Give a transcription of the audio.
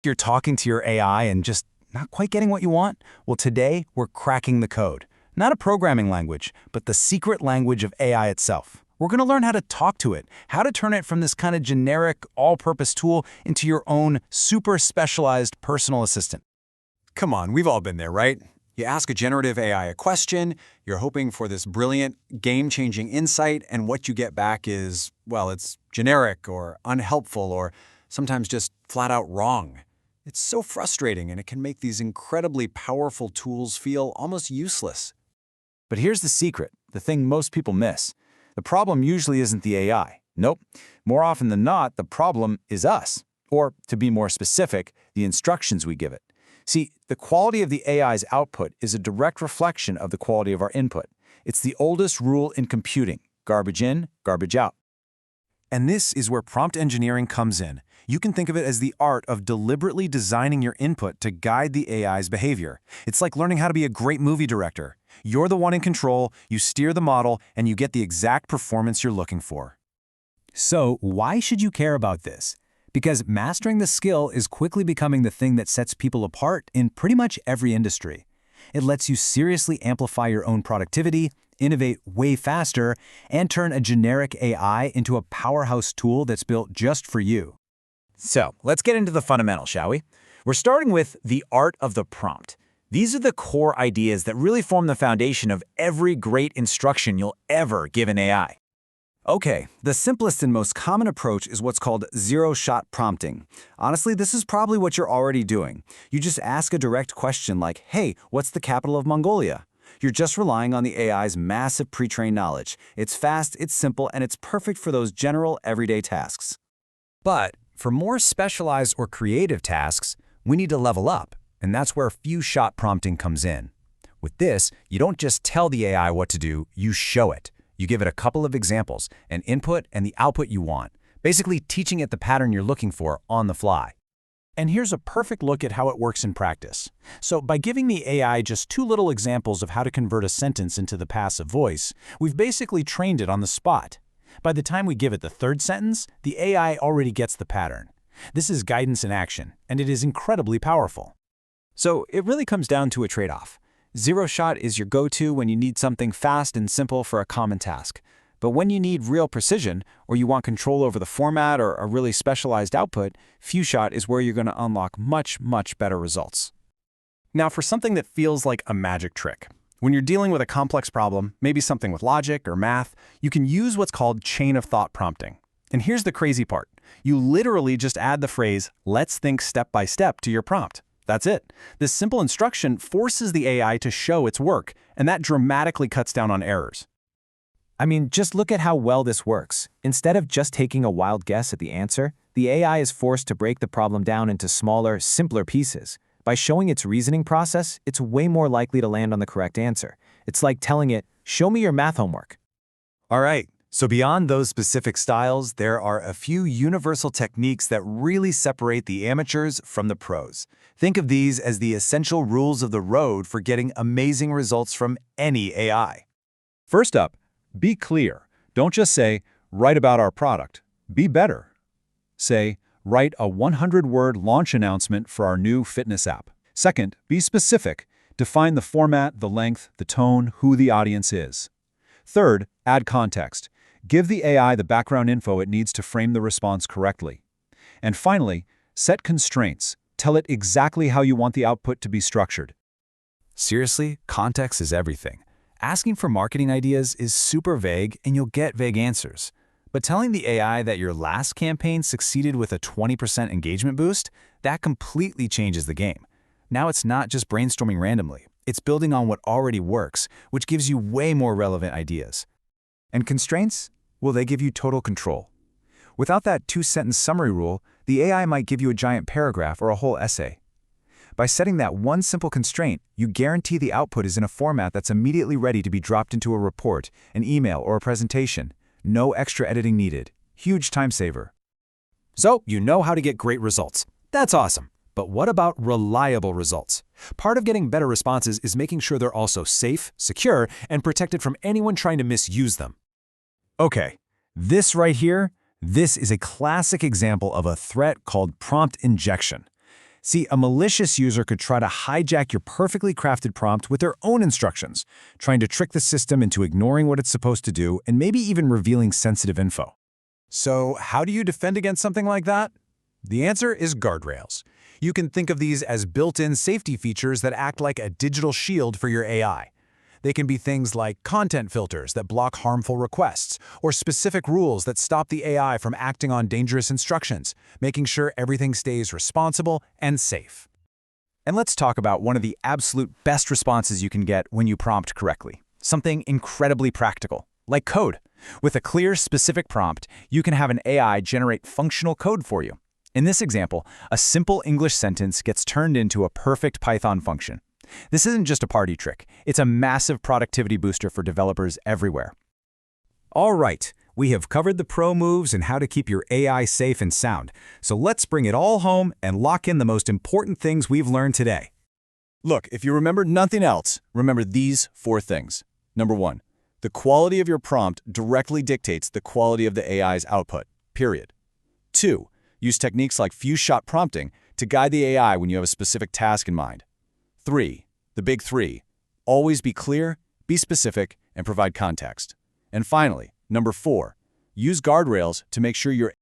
You're talking to your AI and just not quite getting what you want? Well, today we're cracking the code. Not a programming language, but the secret language of AI itself. We're going to learn how to talk to it, how to turn it from this kind of generic, all-purpose tool into your own super specialized personal assistant. Come on, we've all been there, right? You ask a generative AI a question, you're hoping for this brilliant, game-changing insight, and what you get back is, well, it's generic or unhelpful or sometimes just flat out wrong. It's so frustrating, and it can make these incredibly powerful tools feel almost useless. But here's the secret, the thing most people miss. The problem usually isn't the AI. Nope. More often than not, the problem is us. Or, to be more specific, the instructions we give it. See, the quality of the AI's output is a direct reflection of the quality of our input. It's the oldest rule in computing: garbage in, garbage out. And this is where prompt engineering comes in. You can think of it as the art of deliberately designing your input to guide the AI's behavior. It's like learning how to be a great movie director. You're the one in control, you steer the model, and you get the exact performance you're looking for. So, why should you care about this? Because mastering the skill is quickly becoming the thing that sets people apart in pretty much every industry. It lets you seriously amplify your own productivity, innovate way faster, and turn a generic AI into a powerhouse tool that's built just for you. So, let's get into the fundamentals, shall we? We're starting with the art of the prompt. These are the core ideas that really form the foundation of every great instruction you'll ever give an AI. Okay, the simplest and most common approach is what's called zero-shot prompting. Honestly, this is probably what you're already doing. You just ask a direct question like, hey, what's the capital of Mongolia? You're just relying on the AI's massive pre-trained knowledge. It's fast, it's simple, and it's perfect for those general, everyday tasks. But for more specialized or creative tasks, we need to level up, and that's where few-shot prompting comes in. With this, you don't just tell the AI what to do, you show it. You give it a couple of examples, an input and the output you want, basically teaching it the pattern you're looking for on the fly. And here's a perfect look at how it works in practice. So by giving the AI just 2 little examples of how to convert a sentence into the passive voice, we've basically trained it on the spot. By the time we give it the 3rd sentence, the AI already gets the pattern. This is guidance in action, and it is incredibly powerful. So it really comes down to a trade-off. Zero-shot is your go-to when you need something fast and simple for a common task. But when you need real precision, or you want control over the format or a really specialized output, few-shot is where you're going to unlock much, much better results. Now for something that feels like a magic trick. When you're dealing with a complex problem, maybe something with logic or math, you can use what's called chain of thought prompting. And here's the crazy part. You literally just add the phrase, "let's think step by step" to your prompt. That's it. This simple instruction forces the AI to show its work, and that dramatically cuts down on errors. I mean, just look at how well this works. Instead of just taking a wild guess at the answer, the AI is forced to break the problem down into smaller, simpler pieces. By showing its reasoning process, it's way more likely to land on the correct answer. It's like telling it, "show me your math homework." All right, so beyond those specific styles, there are a few universal techniques that really separate the amateurs from the pros. Think of these as the essential rules of the road for getting amazing results from any AI. First up, be clear. Don't just say, "write about our product." Be better. Say, "write a 100-word launch announcement for our new fitness app." Second, be specific. Define the format, the length, the tone, who the audience is. Third, add context. Give the AI the background info it needs to frame the response correctly. And finally, set constraints. Tell it exactly how you want the output to be structured. Seriously, context is everything. Asking for marketing ideas is super vague and you'll get vague answers. But telling the AI that your last campaign succeeded with a 20% engagement boost, that completely changes the game. Now it's not just brainstorming randomly. It's building on what already works, which gives you way more relevant ideas. And constraints? Well, they give you total control. Without that 2-sentence summary rule, the AI might give you a giant paragraph or a whole essay. By setting that one simple constraint, you guarantee the output is in a format that's immediately ready to be dropped into a report, an email, or a presentation. No extra editing needed. Huge time saver. So, you know how to get great results. That's awesome. But what about reliable results? Part of getting better responses is making sure they're also safe, secure, and protected from anyone trying to misuse them. Okay, this right here, this is a classic example of a threat called prompt injection. See, a malicious user could try to hijack your perfectly crafted prompt with their own instructions, trying to trick the system into ignoring what it's supposed to do and maybe even revealing sensitive info. So how do you defend against something like that? The answer is guardrails. You can think of these as built-in safety features that act like a digital shield for your AI. They can be things like content filters that block harmful requests, or specific rules that stop the AI from acting on dangerous instructions, making sure everything stays responsible and safe. And let's talk about one of the absolute best responses you can get when you prompt correctly. Something incredibly practical, like code. With a clear, specific prompt, you can have an AI generate functional code for you. In this example, a simple English sentence gets turned into a perfect Python function. This isn't just a party trick. It's a massive productivity booster for developers everywhere. All right, we have covered the pro moves and how to keep your AI safe and sound. So let's bring it all home and lock in the most important things we've learned today. Look, if you remember nothing else, remember these 4 things. Number 1, the quality of your prompt directly dictates the quality of the AI's output, period. 2, use techniques like few-shot prompting to guide the AI when you have a specific task in mind. 3, the big 3, always be clear, be specific, and provide context. And finally, number 4, use guardrails to make sure your